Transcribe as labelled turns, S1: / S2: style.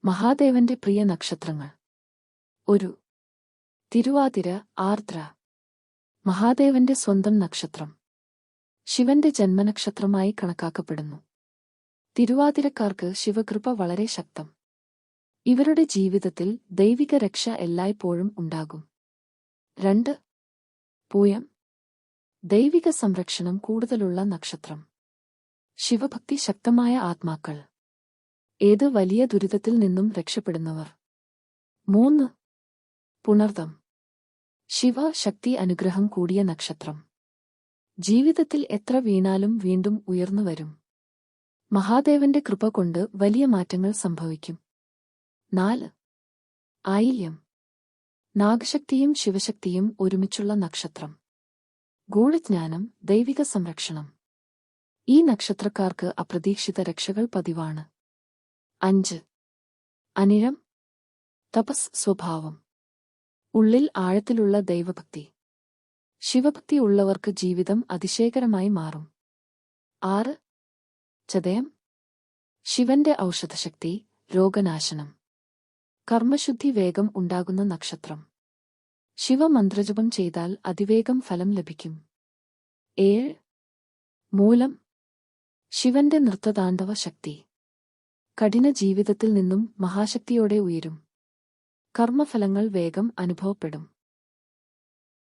S1: മഹാദേവന്റെ പ്രിയ നക്ഷത്രങ്ങൾ. 1. തിരുവാതിര, ആർദ്ര. മഹാദേവന്റെ സ്വന്തം നക്ഷത്രം. ശിവന്റെ ജന്മനക്ഷത്രമായി കണക്കാക്കപ്പെടുന്നു. തിരുവാതിരക്കാർക്ക് ശിവകൃപ വളരെ ശക്തം. ഇവരുടെ ജീവിതത്തിൽ ദൈവിക രക്ഷ എല്ലായ്പ്പോഴും ഉണ്ടാകും. 2. പൂയം. ദൈവിക സംരക്ഷണം കൂടുതലുള്ള നക്ഷത്രം. ശിവഭക്തി ശക്തമായ ആത്മാക്കൾ. ഏത് വലിയ ദുരിതത്തിൽ നിന്നും രക്ഷപ്പെടുന്നവർ. 3. പുണർദം. ശിവ ശക്തി അനുഗ്രഹം കൂടിയ നക്ഷത്രം. ജീവിതത്തിൽ എത്ര വീണാലും വീണ്ടും ഉയർന്നുവരും. മഹാദേവന്റെ കൃപ കൊണ്ട് വലിയ മാറ്റങ്ങൾ സംഭവിക്കും. 4. ആയില്യം. നാഗശക്തിയും ശിവശക്തിയും ഒരുമിച്ചുള്ള നക്ഷത്രം. ഗൂഢജ്ഞാനം, ദൈവിക സംരക്ഷണം. ഈ നക്ഷത്രക്കാർക്ക് അപ്രതീക്ഷിത രക്ഷകൾ പതിവാണ്. 5. അനിഴം. തപസ് സ്വഭാവം. ഉള്ളിൽ ആഴത്തിലുള്ള ദൈവഭക്തി. ശിവഭക്തി ഉള്ളവർക്ക് ജീവിതം അതിശയകരമായി മാറും. 6. ചതയം. ശിവന്റെ ഔഷധശക്തി, രോഗനാശനം. കർമ്മശുദ്ധി വേഗം ഉണ്ടാകുന്ന നക്ഷത്രം. ശിവമന്ത്രജപം ചെയ്താൽ അതിവേഗം ഫലം ലഭിക്കും. 7. മൂലം. ശിവന്റെ നൃത്തതാണ്ഡവ ശക്തി. കഠിന ജീവിതത്തിൽ നിന്നും മഹാശക്തിയോടെ ഉയരും. കർമ്മഫലങ്ങൾ വേഗം അനുഭവപ്പെടും.